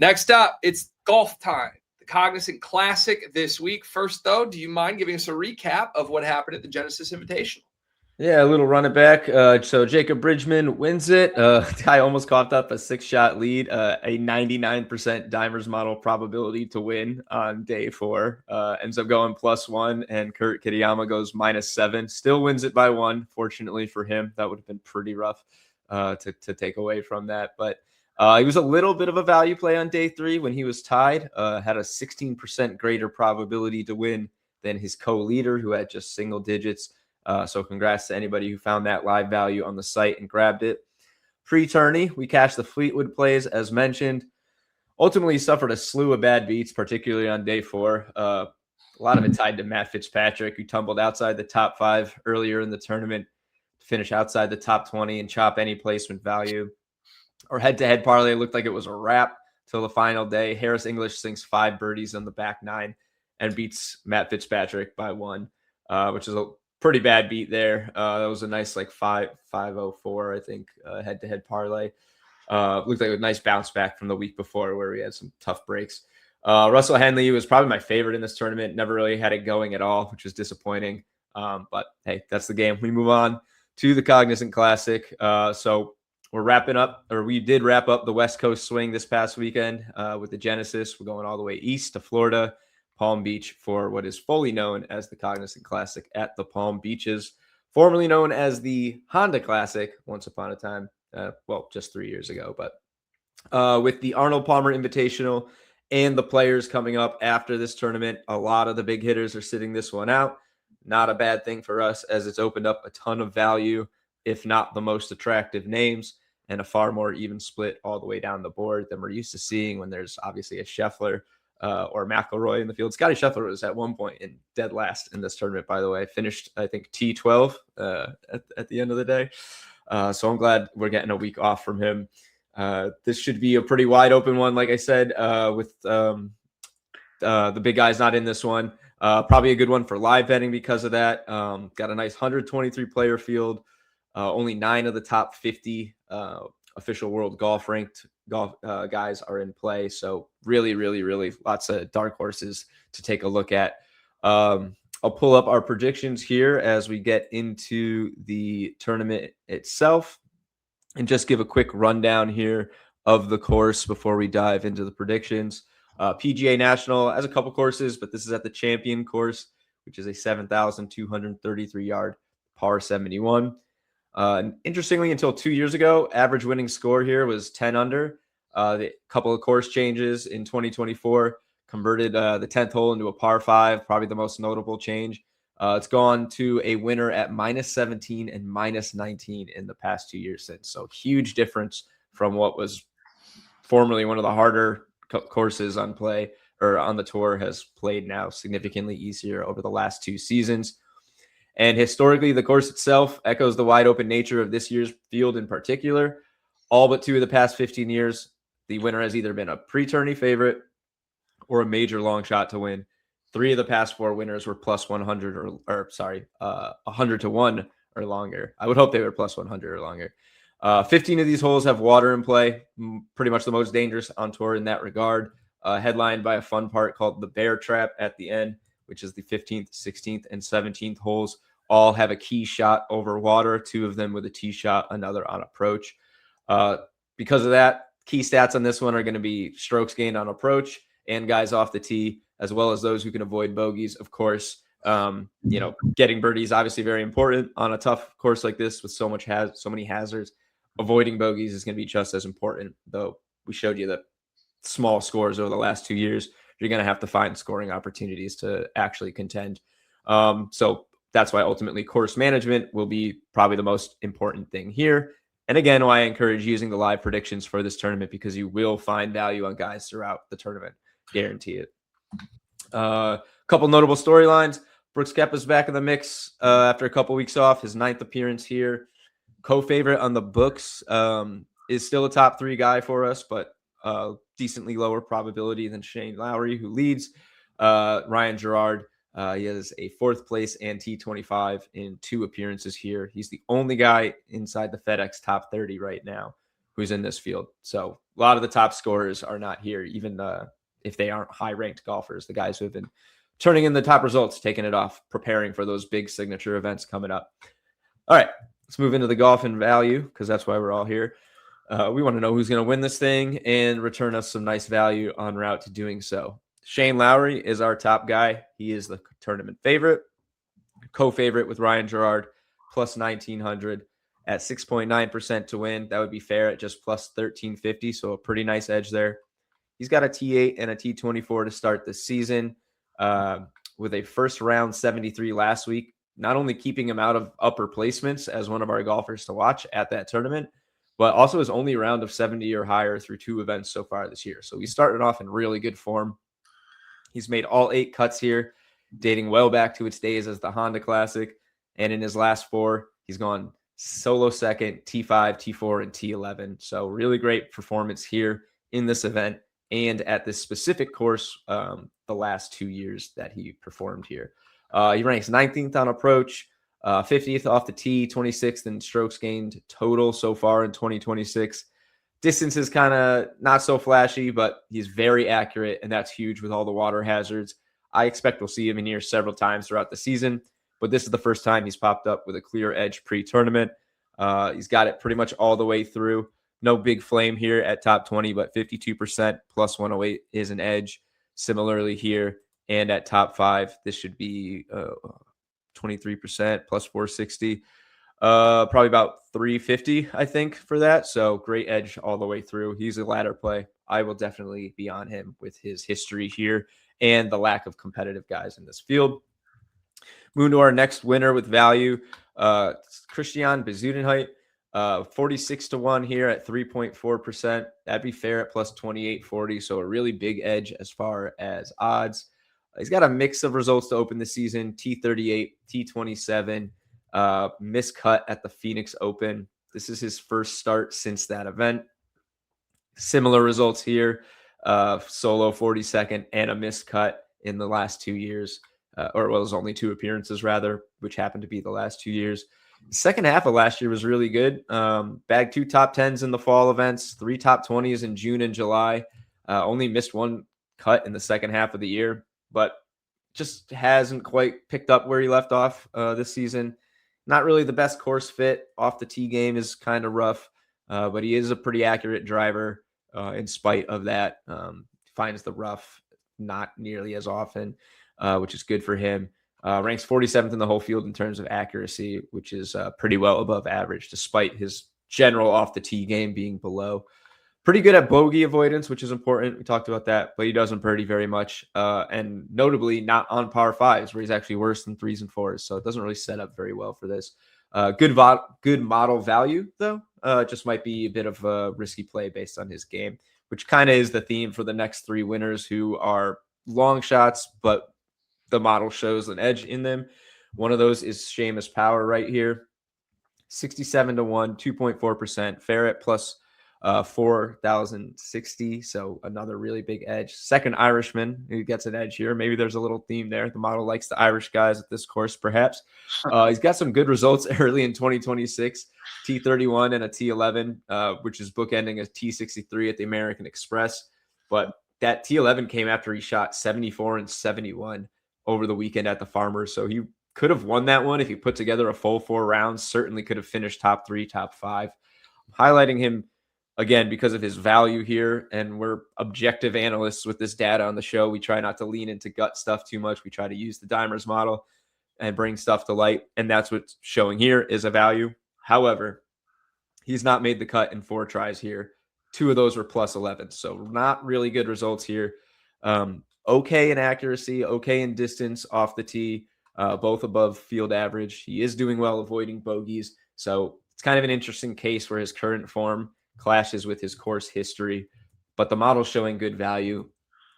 Next up, it's golf time. The Cognizant Classic this week. First, though, do you mind giving us a recap of what happened at the Genesis Invitational? Yeah, a little run it back. So Jacob Bridgman wins it. Guy almost coughed up a 6-shot lead, a 99% Dimers model probability to win on day 4. Ends up going +1, and Kurt Kitayama goes -7. Still wins it by 1. Fortunately for him, that would have been pretty rough to take away from that. But he was a little bit of a value play on day 3 when he was tied. Had a 16% greater probability to win than his co-leader, who had just single digits. So congrats to anybody who found that live value on the site and grabbed it. Pre-tourney, we cashed the Fleetwood plays as mentioned. Ultimately suffered a slew of bad beats, particularly on day 4. A lot of it tied to Matt Fitzpatrick, who tumbled outside the top 5 earlier in the tournament to finish outside the top 20 and chop any placement value. Our head-to-head parlay looked like it was a wrap till the final day. Harris English sinks 5 birdies on the back 9 and beats Matt Fitzpatrick by 1, which is a pretty bad beat there. That was a nice 504, I think, head-to-head parlay. Looked like a nice bounce back from the week before where we had some tough breaks. Russell Henley was probably my favorite in this tournament. Never really had it going at all, which was disappointing. But hey, that's the game. We move on to the Cognizant Classic. So we're wrapping up, or we did wrap up the West Coast swing this past weekend with the Genesis. We're going all the way east to Florida, Palm Beach, for what is fully known as the Cognizant Classic at the Palm Beaches, formerly known as the Honda Classic once upon a time. Just 3 years ago. But with the Arnold Palmer Invitational and the players coming up after this tournament, a lot of the big hitters are sitting this one out. Not a bad thing for us, as it's opened up a ton of value, if not the most attractive names, and a far more even split all the way down the board than we're used to seeing when there's obviously a Scheffler or McIlroy in the field. Scotty Scheffler was at one point in dead last in this tournament, by the way. Finished, I think, T12 at the end of the day. So I'm glad we're getting a week off from him. This should be a pretty wide open one, like I said, with the big guys not in this one. Probably a good one for live betting because of that. Got a nice 123 player field. Only 9 of the top 50 official world golf ranked guys are in play. So really, really, really lots of dark horses to take a look at. I'll pull up our predictions here as we get into the tournament itself and just give a quick rundown here of the course before we dive into the predictions. PGA National has a couple courses, but this is at the Champion course, which is a 7,233 yard par 71. Interestingly, until 2 years ago, average winning score here was 10 under. The couple of course changes in 2024 converted the 10th hole into a par 5, probably the most notable change. It's gone to a winner at -17 and -19 in the past 2 years since. So huge difference from what was formerly one of the harder courses on play or on the tour, has played now significantly easier over the last 2 seasons. And historically, the course itself echoes the wide open nature of this year's field in particular. All but 2 of the past 15 years, the winner has either been a pre-tourney favorite or a major long shot to win. 3 of the past 4 winners were plus 100 100 to 1 or longer. I would hope they were plus 100 or longer. 15 of these holes have water in play, pretty much the most dangerous on tour in that regard. Headlined by a fun part called the Bear Trap at the end, which is the 15th, 16th, and 17th holes. All have a key shot over water, 2 of them with a tee shot, another on approach. Because of that, key stats on this one are going to be strokes gained on approach and guys off the tee, as well as those who can avoid bogeys. Of course, getting birdies obviously very important on a tough course like this with so many hazards. Avoiding bogeys is going to be just as important, though we showed you the small scores over the last 2 years. You're going to have to find scoring opportunities to actually contend. So that's why ultimately course management will be probably the most important thing here. And again, why I encourage using the live predictions for this tournament, because you will find value on guys throughout the tournament. Guarantee it. Couple notable storylines. Brooks Koepka's back in the mix after a couple weeks off. His 9th appearance here. Co-favorite on the books, is still a top 3 guy for us, but decently lower probability than Shane Lowry, who leads. Ryan Gerard, he has a 4th place and T25 in 2 appearances here. He's the only guy inside the FedEx top 30 right now who's in this field. So a lot of the top scorers are not here, even if they aren't high-ranked golfers. The guys who have been turning in the top results, taking it off, preparing for those big signature events coming up. All right, let's move into the golf and value, because that's why we're all here. We want to know who's going to win this thing and return us some nice value en route to doing so. Shane Lowry is our top guy. He is the tournament favorite, co-favorite with Ryan Gerard, plus 1,900 at 6.9% to win. That would be fair at just plus 1,350, so a pretty nice edge there. He's got a T8 and a T24 to start the season with a first round 73 last week, not only keeping him out of upper placements as one of our golfers to watch at that tournament, but also his only round of 70 or higher through 2 events so far this year. So he started off in really good form. He's made all 8 cuts here, dating well back to its days as the Honda Classic. And in his last 4, he's gone solo second, T5, T4, and T11. So really great performance here in this event and at this specific course the last 2 years that he performed here. He ranks 19th on approach, 50th off the tee, 26th in strokes gained total so far in 2026. Distance is kind of not so flashy, but he's very accurate, and that's huge with all the water hazards. I expect we'll see him in here several times throughout the season, but this is the first time he's popped up with a clear edge pre-tournament. He's got it pretty much all the way through. No big flame here at top 20, but 52% plus 108 is an edge. Similarly here, and at top 5, this should be 23% plus 460. Probably about 350, I think, for that. So great edge all the way through. He's a ladder play. I will definitely be on him with his history here and the lack of competitive guys in this field. Moving to our next winner with value, Christian Bezuidenhout, 46-1 here at 3.4%. That'd be fair at plus 2840. So a really big edge as far as odds. He's got a mix of results to open the season: T38, T27, miscut at the Phoenix Open. This is his first start since that event. Similar results here: solo 42nd and a miscut in the last 2 years, or it was only 2 appearances rather, which happened to be the last 2 years. The second half of last year was really good. Bagged 2 top 10s in the fall events, 3 top 20s in June and July. Only missed 1 cut in the second half of the year, but just hasn't quite picked up where he left off this season. Not really the best course fit. Off the tee game is kind of rough, but he is a pretty accurate driver in spite of that. Finds the rough not nearly as often, which is good for him. Ranks 47th in the whole field in terms of accuracy, which is pretty well above average, despite his general off the tee game being below. Pretty good at bogey avoidance, which is important. We talked about that, but he doesn't birdie very much. And notably not on par 5s, where he's actually worse than 3s and 4s. So it doesn't really set up very well for this. Good model value, though. Just might be a bit of a risky play based on his game, which kind of is the theme for the next 3 winners, who are long shots, but the model shows an edge in them. One of those is Seamus Power right here. 67-1, 2.4%. Fair at plus 4,060. So another really big edge. Second Irishman who gets an edge here. Maybe there's a little theme there. The model likes the Irish guys at this course, perhaps. He's got some good results early in 2026. T31 and a T11, which is bookending a T63 at the American Express. But that T11 came after he shot 74 and 71 over the weekend at the Farmers. So he could have won that one if he put together a full 4 rounds. Certainly could have finished top 3, top 5. I'm highlighting him again because of his value here, and we're objective analysts with this data on the show. We try not to lean into gut stuff too much. We try to use the Dimers model and bring stuff to light, and that's what's showing here is a value. However, he's not made the cut in 4 tries here. 2 of those were plus 11, so not really good results here. Okay in accuracy, okay in distance off the tee, both above field average. He is doing well avoiding bogeys, so it's kind of an interesting case where his current form clashes with his course history, but the model's showing good value,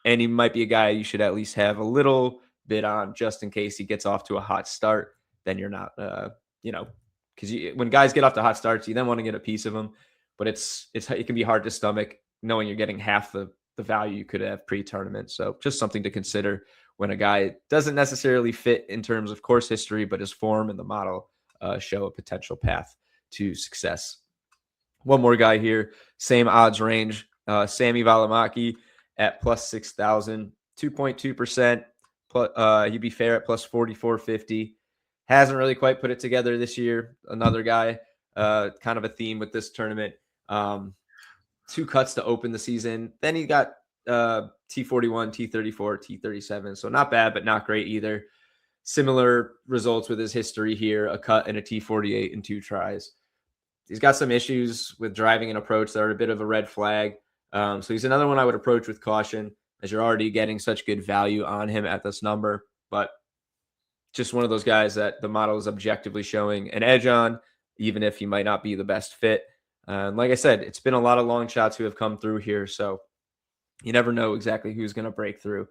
and he might be a guy you should at least have a little bit on just in case he gets off to a hot start. Then you're not, because when guys get off to hot starts, you then want to get a piece of them, but it can be hard to stomach knowing you're getting half the value you could have pre-tournament. So just something to consider when a guy doesn't necessarily fit in terms of course history, but his form and the model show a potential path to success. One more guy here, same odds range. Sammy Valimaki at plus 6,000, 2.2%. He'd be fair at plus 4,450. Hasn't really quite put it together this year. Another guy, kind of a theme with this tournament. 2 cuts to open the season. Then he got T41, T34, T37. So not bad, but not great either. Similar results with his history here, a cut and a T48 and 2 tries. He's got some issues with driving and approach that are a bit of a red flag. So he's another one I would approach with caution, as you're already getting such good value on him at this number. But just one of those guys that the model is objectively showing an edge on, even if he might not be the best fit. Like I said, it's been a lot of long shots who have come through here. So you never know exactly who's going to break through.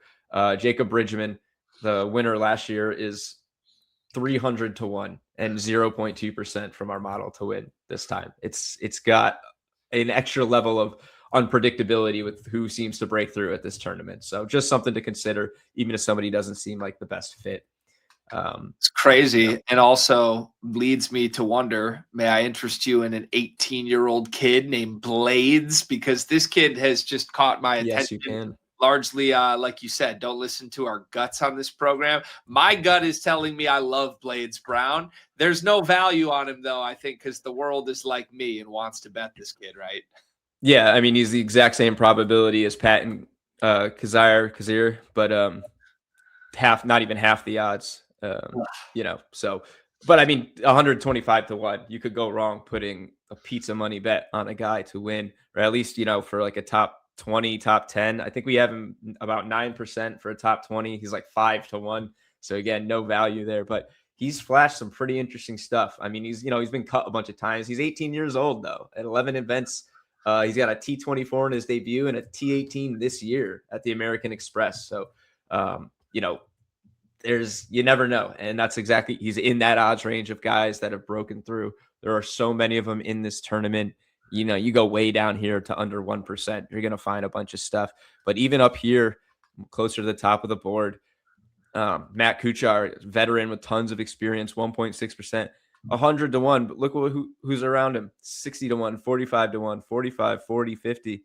Jacob Bridgman, the winner last year, is 300 to 1 and 0.2% from our model to win this time. It's got an extra level of unpredictability with who seems to break through at this tournament. So just something to consider, even if somebody doesn't seem like the best fit. It's crazy, and also leads me to wonder, may I interest you in an 18-year-old kid named Blades? Because this kid has just caught my attention. Yes, you can. Largely, like you said, don't listen to our guts on this program. My gut is telling me I love Blades Brown. There's no value on him, though, I think, because the world is like me and wants to bet this kid, right? Yeah, I mean, he's the exact same probability as Patton Kazir, but not even half the odds. So, but I mean, 125 to 1, you could go wrong putting a pizza money bet on a guy to win, or at least, for like a top 20, top 10. I think we have him about 9% for a top 20. He's like 5 to 1. So again, no value there, but he's flashed some pretty interesting stuff. I mean, he's been cut a bunch of times. He's 18 years old though, at 11 events. He's got a T24 in his debut and a T18 this year at the American Express. So, you never know. And that's exactly, he's in that odds range of guys that have broken through. There are so many of them in this tournament. You go way down here to under 1%, you're going to find a bunch of stuff. But even up here, closer to the top of the board, Matt Kuchar, veteran with tons of experience, 1.6%, 100 to 1. But look who's around him: 60 to 1, 45 to 1, 45, 40, 50.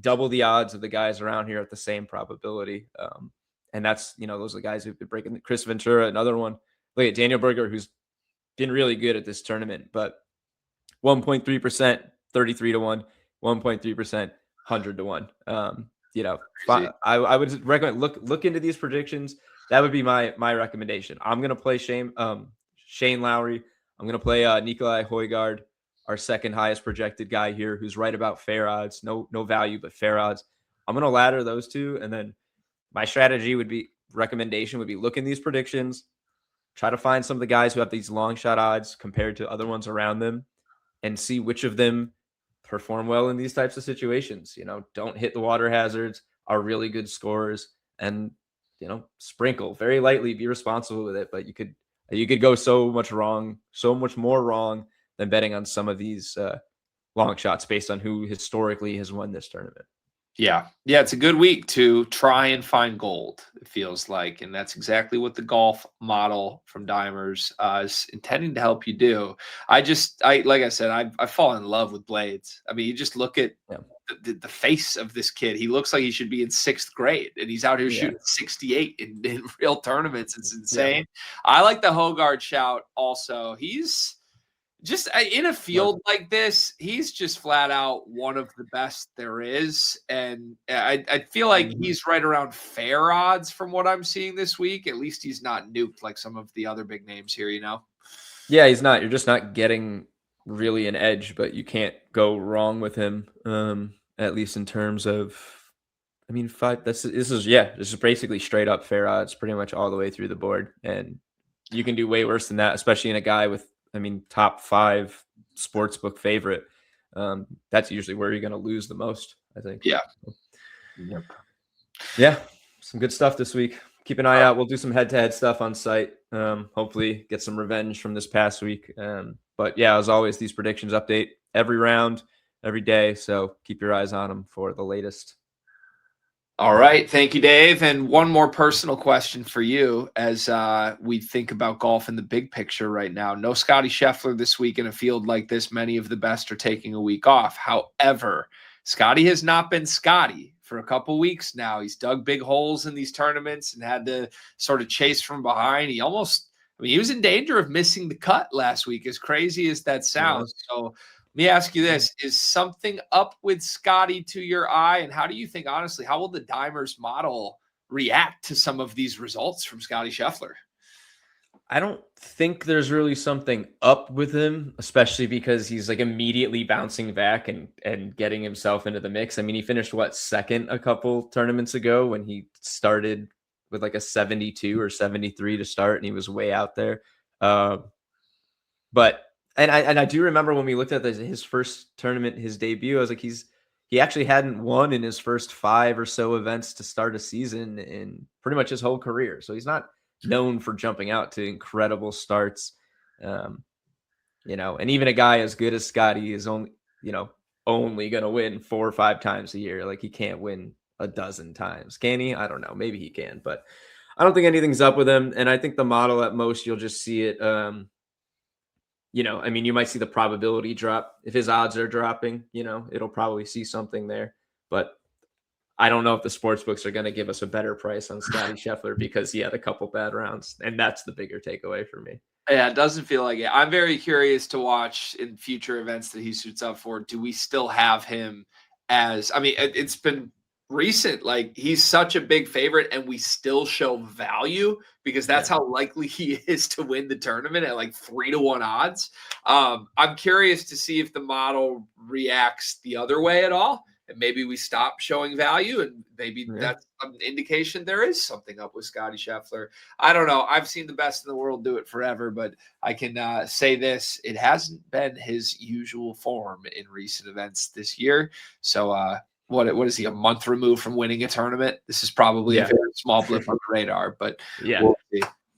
Double the odds of the guys around here at the same probability. And that's, those are the guys who've been breaking. Chris Ventura, another one. Look at Daniel Berger, who's been really good at this tournament, but 1.3%, 33 to 1, 1.3%, 100 to 1. I would recommend look into these predictions. That would be my recommendation. I'm going to play Shane Lowry. I'm going to play Nikolai Højgaard, our second highest projected guy here, who's right about fair odds. No value, but fair odds. I'm going to ladder those two, and then my recommendation would be look in these predictions, try to find some of the guys who have these long shot odds compared to other ones around them, and see which of them perform well in these types of situations. Don't hit the water hazards, are really good scorers, and sprinkle very lightly, be responsible with it. But you could go so much more wrong than betting on some of these long shots based on who historically has won this tournament. Yeah, it's a good week to try and find gold, it feels like. And that's exactly what the golf model from Dimers is intending to help you do. Like I said, I fall in love with Blades. I mean, you just look at the face of this kid. He looks like he should be in 6th grade, and he's out here shooting 68 in real tournaments. It's insane. Yeah. I like the Højgaard shout also. He's just in a field like this, he's just flat out one of the best there is. And I feel like he's right around fair odds from what I'm seeing this week. At least he's not nuked like some of the other big names here, Yeah, he's not. You're just not getting really an edge, but you can't go wrong with him, at least in terms of, I mean, this is basically straight up fair odds pretty much all the way through the board. And you can do way worse than that, especially in a guy with, top 5 sportsbook favorite. That's usually where you're going to lose the most, I think. Yeah. Yep. Yeah. Some good stuff this week. Keep an eye out. We'll do some head-to-head stuff on site. Hopefully get some revenge from this past week. But yeah, as always, these predictions update every round, every day. So keep your eyes on them for the latest. All right. Thank you, Dave. And one more personal question for you as we think about golf in the big picture right now. No Scotty Scheffler this week in a field like this. Many of the best are taking a week off. However, Scotty has not been Scotty for a couple weeks now. He's dug big holes in these tournaments and had to sort of chase from behind. He was in danger of missing the cut last week, as crazy as that He sounds. was. So let me ask you this. Is something up with Scotty to your eye? And how do you think, honestly, how will the Dimers model react to some of these results from Scotty Scheffler? I don't think there's really something up with him, especially because he's like immediately bouncing back and getting himself into the mix. I mean, he finished second a couple tournaments ago when he started with like a 72 or 73 to start, and he was way out there. But I do remember when we looked at his first tournament, his debut, I was like, he actually hadn't won in his first 5 or so events to start a season in pretty much his whole career. So he's not known for jumping out to incredible starts. And even a guy as good as Scotty is only going to win 4 or 5 times a year. Like, he can't win a dozen times. Can he? I don't know. Maybe he can, but I don't think anything's up with him. And I think the model at most, you'll just see it. You might see the probability drop if his odds are dropping, it'll probably see something there, but I don't know if the sports books are going to give us a better price on Scotty Scheffler because he had a couple bad rounds, and that's the bigger takeaway for me. Yeah, it doesn't feel like it. I'm very curious to watch in future events that he suits up for. Do we still have him it's been recent. Like, he's such a big favorite and we still show value because that's how likely he is to win the tournament at like 3-1 odds. I'm curious to see if the model reacts the other way at all. And maybe we stop showing value, and maybe that's an indication there is something up with Scotty Scheffler. I don't know. I've seen the best in the world do it forever, but I can say this. It hasn't been his usual form in recent events this year. So what is he, a month removed from winning a tournament? This is probably a very small blip on the radar, but we'll see.